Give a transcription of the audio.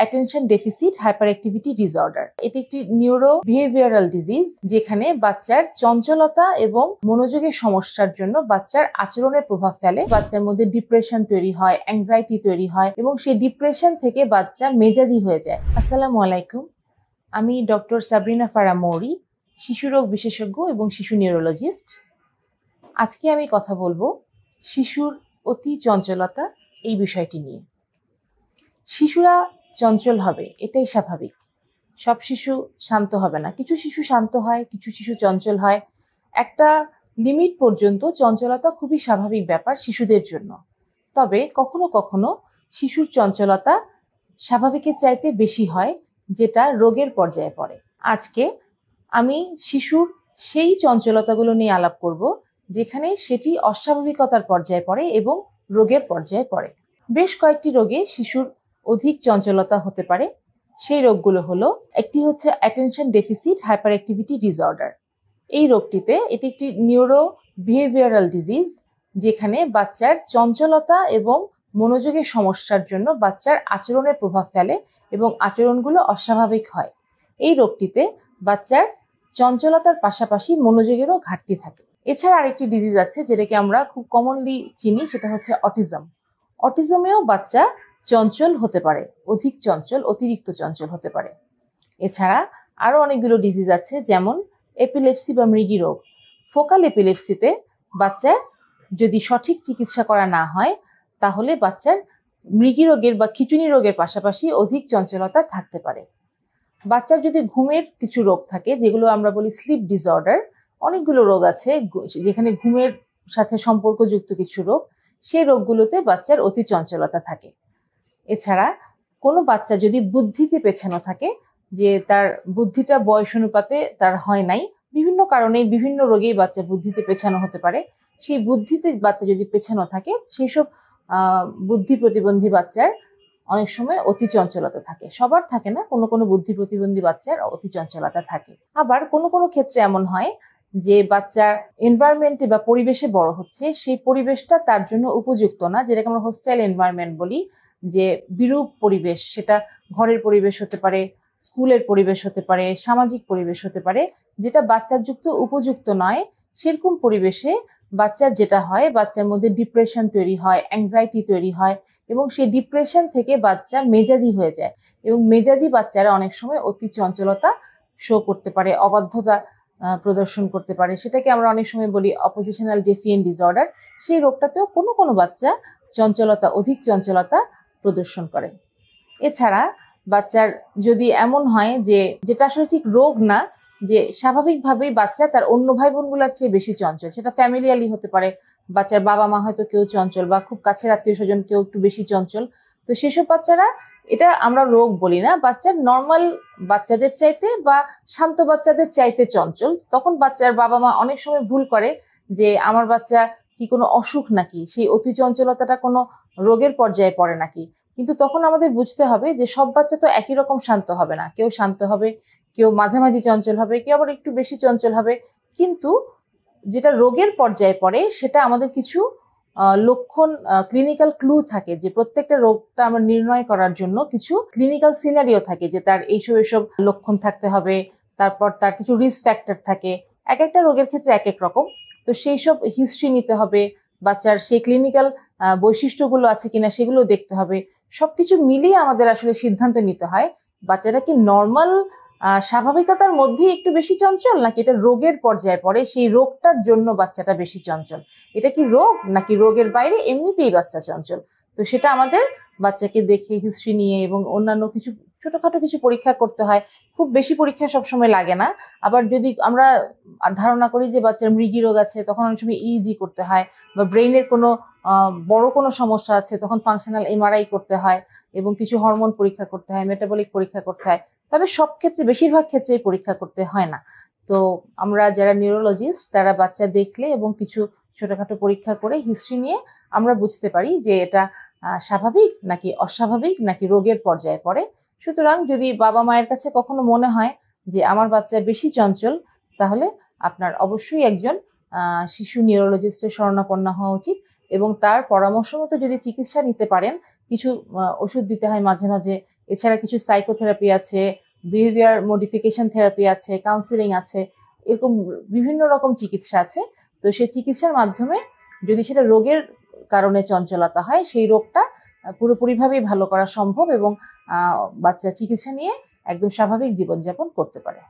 Attention deficit hyper activity disorder. এটি একটি neuro behavioural disease, যেখানে বাচ্চার চঞ্চলতা এবং মনোযোগের সমস্যার জন্য বাচ্চার আচরণের প্রভাব ফেলে। বাচ্চার মধ্যে ডিপ্রেশন তৈরি হয়, অ্যাংজাইটি তৈরি হয় এবং সেই ডিপ্রেশন থেকে বাচ্চা মেজাজি হয়ে যায়। আসসালামু আলাইকুম, আমি ডক্টর সাবরিনা ফারা মৌরি, শিশুরোগ বিশেষজ্ঞ এবং শিশু নিউরোলজিস্ট। আজকে আমি কথা বলবো শিশুর অতি চঞ্চলতা এই বিষয়টি নিয়ে। শিশুরা চঞ্চল হবে, এটাই স্বাভাবিক। সব শিশু শান্ত হবে না, কিছু শিশু শান্ত হয়, কিছু শিশু চঞ্চল হয়। একটা লিমিট পর্যন্ত চঞ্চলতা খুবই স্বাভাবিক ব্যাপার শিশুদের জন্য। তবে কখনো কখনো শিশুর চঞ্চলতা স্বাভাবিকের চাইতে বেশি হয়, যেটা রোগের পর্যায়ে পড়ে। আজকে আমি শিশুর সেই চঞ্চলতাগুলো নিয়ে আলাপ করব যেখানে সেটি অস্বাভাবিকতার পর্যায়ে পড়ে এবং রোগের পর্যায়ে পড়ে। বেশ কয়েকটি রোগে শিশুর অধিক চঞ্চলতা হতে পারে। সেই রোগগুলো হলো, একটি হচ্ছে attention deficit hyper activity disorder. এই রোগটিতে এটি একটি নিউরো বিহেভিয়ারাল ডিজিজ, যেখানে বাচ্চার চঞ্চলতা এবং মনোযোগের সমস্যার জন্য বাচ্চার আচরণের প্রভাব ফেলে এবং আচরণগুলো অস্বাভাবিক হয়। এই রোগটিতে বাচ্চার চঞ্চলতার পাশাপাশি মনোযোগেরও ঘাটতি থাকে। এছাড়া আরেকটি ডিজিজ আছে যেটাকে আমরা খুব কমনলি চিনি, সেটা হচ্ছে অটিজম। অটিজমেও বাচ্চা চঞ্চল হতে পারে, অধিক চঞ্চল, অতিরিক্ত চঞ্চল হতে পারে। এছাড়া আরো অনেকগুলো ডিজিজ আছে, যেমন এপিলেপসি বা মৃগী রোগ। ফোকাল এপিলেপসিতে বাচ্চার যদি সঠিক চিকিৎসা করা না হয়, তাহলে বাচ্চার মৃগী রোগের বা খিঁচুনি রোগের পাশাপাশি অধিক চঞ্চলতা থাকতে পারে। বাচ্চার যদি ঘুমের কিছু রোগ থাকে, যেগুলো আমরা বলি স্লিপ ডিসঅর্ডার, অনেকগুলো রোগ আছে যেখানে ঘুমের সাথে সম্পর্কযুক্ত কিছু রোগ, সেই রোগগুলোতে বাচ্চার অতি চঞ্চলতা থাকে। এছাড়া কোনো বাচ্চা যদি বুদ্ধিতে পেছানো থাকে, যে তার বুদ্ধিটা বয়স অনুপাতে তার হয় নাই, বিভিন্ন কারণে বিভিন্ন রোগেই বাচ্চা বুদ্ধিতে পেছানো হতে পারে, সেই বুদ্ধিতে বাচ্চা যদি পেছানো থাকে, সেই সব বুদ্ধি প্রতিবন্ধী বাচ্চার অনেক সময় অতি চঞ্চলতা থাকে। সবার থাকে না, কোনো কোনো বুদ্ধি প্রতিবন্ধী বাচ্চার অতি চঞ্চলতা থাকে। আবার কোনো কোনো ক্ষেত্রে এমন হয় যে বাচ্চা এনভায়রনমেন্টে বা পরিবেশে বড় হচ্ছে, সেই পরিবেশটা তার জন্য উপযুক্ত না, যেটাকে আমরা হোস্টাইল এনভায়রনমেন্ট বলি, যে বিরূপ পরিবেশ। সেটা ঘরের পরিবেশ হতে পারে, স্কুলের পরিবেশ হতে পারে, সামাজিক পরিবেশ হতে পারে, যেটা বাচ্চার যুক্ত উপযুক্ত নয়। সেরকম পরিবেশে বাচ্চার যেটা হয়, বাচ্চার মধ্যে ডিপ্রেশন তৈরি হয়, অ্যাংজাইটি তৈরি হয় এবং সেই ডিপ্রেশন থেকে বাচ্চা মেজাজি হয়ে যায় এবং মেজাজি বাচ্চারা অনেক সময় অতি চঞ্চলতা শো করতে পারে, অবাধ্যতা প্রদর্শন করতে পারে। সেটাকে আমরা অনেক সময় বলি অপোজিশনাল ডেফিয়েন্ট ডিসঅর্ডার। সেই রোগটাতেও কোনো কোনো বাচ্চা চঞ্চলতা, অধিক চঞ্চলতা প্রদর্শন করে। এছাড়া বাচ্চার যদি এমন হয় যে যেটা আসলে ঠিক রোগ না, যে স্বাভাবিকভাবেই বাচ্চা তার অন্য ভাই বোনগুলোর চেয়ে বেশি চঞ্চল, সেটা ফ্যামিলিয়ালি হতে পারে। বাচ্চার বাবা মা হয়তো কেউ চঞ্চল, বা খুব কাছের আত্মীয় স্বজন কেউ একটু বেশি চঞ্চল, তো সেসব বাচ্চারা, এটা আমরা রোগ বলি না, বাচ্চার নর্মাল বাচ্চাদের চাইতে বা শান্ত বাচ্চাদের চাইতে চঞ্চল। তখন বাচ্চার বাবা মা অনেক সময় ভুল করে যে আমার বাচ্চা কি কোনো অসুখ নাকি, সেই অতি চঞ্চলতাটা কোনো রোগের পর্যায়ে পড়ে নাকি। কিন্তু তখন আমাদের বুঝতে হবে যে সব বাচ্চা তো একই রকম শান্ত হবে না, কেউ শান্ত হবে, কেউ মাঝামাঝি চঞ্চল হবে, কেউ আবার একটু বেশি চঞ্চল হবে। কিন্তু যেটা রোগের পর্যায়ে পড়ে, সেটা আমাদের কিছু লক্ষণ, ক্লিনিক্যাল ক্লু থাকে, যে প্রত্যেকটা রোগটা আমরা নির্ণয় করার জন্য কিছু ক্লিনিক্যাল সিনারিও থাকে, যে তার এইসব লক্ষণ থাকতে হবে, তারপর তার কিছু রিস্ক ফ্যাক্টর থাকে। এক একটা রোগের ক্ষেত্রে এক এক রকম। তো সেই সব হিস্ট্রি নিতে হবে, বাচ্চার সেই ক্লিনিক্যাল বৈশিষ্ট্যগুলো আছে কিনা সেগুলো দেখতে হবে। সবকিছু মিলিয়ে আমাদের আসলে সিদ্ধান্ত নিতে হয়, বাচ্চাটা কি নর্মাল স্বাভাবিকতার মধ্যেই একটু বেশি চঞ্চল, নাকি এটা রোগের পর্যায়ে পড়ে, সেই রোগটার জন্য বাচ্চাটা বেশি চঞ্চল। এটা কি রোগ নাকি রোগের বাইরে এমনিতেই বাচ্চা চঞ্চল। তো সেটা আমাদের বাচ্চাকে দেখে, হিস্ট্রি নিয়ে এবং অন্যান্য কিছু ছোটখাটো কিছু পরীক্ষা করতে হয়। খুব বেশি পরীক্ষা সবসময় লাগে না। আবার যদি আমরা ধারণা করি যে বাচ্চার মৃগী রোগ আছে, তখন অনেক সময় ইইজি করতে হয়, বা ব্রেইনের কোনো বড় কোনো সমস্যা আছে, তখন ফাংশনাল এমআরআই করতে হয় এবং কিছু হরমোন পরীক্ষা করতে হয়, মেটাবলিক পরীক্ষা করতে হয়। তবে সব ক্ষেত্রে, বেশিরভাগ ক্ষেত্রেই পরীক্ষা করতে হয় না। তো আমরা যারা নিউরোলজিস্ট, তারা বাচ্চা দেখলে এবং কিছু ছোটখাটো পরীক্ষা করে হিস্ট্রি নিয়ে আমরা বুঝতে পারি যে এটা স্বাভাবিক নাকি অস্বাভাবিক নাকি রোগের পর্যায়ে পড়ে। সুতরাং যদি বাবা মায়ের কাছে কখনো মনে হয় যে আমার বাচ্চা বেশি চঞ্চল, তাহলে আপনার অবশ্যই একজন শিশু নিউরোলজিস্টের শরণাপন্ন হওয়া উচিত এবং তার পরামর্শ মতো যদি চিকিৎসা নিতে পারেন, কিছু ওষুধ দিতে হয় মাঝে মাঝে। এছাড়া কিছু সাইকোথেরাপি আছে, বিহেভিয়ার মডিফিকেশন থেরাপি আছে, কাউন্সিলিং আছে, এরকম বিভিন্ন রকম চিকিৎসা আছে। তো সেই চিকিৎসার মাধ্যমে যদি সেটা রোগের কারণে চঞ্চলতা হয়, সেই রোগটা পুরোপুরিভাবেই ভালো করা সম্ভব এবং বাচ্চা চিকিৎসা নিয়ে একদম স্বাভাবিক জীবনযাপন করতে পারে।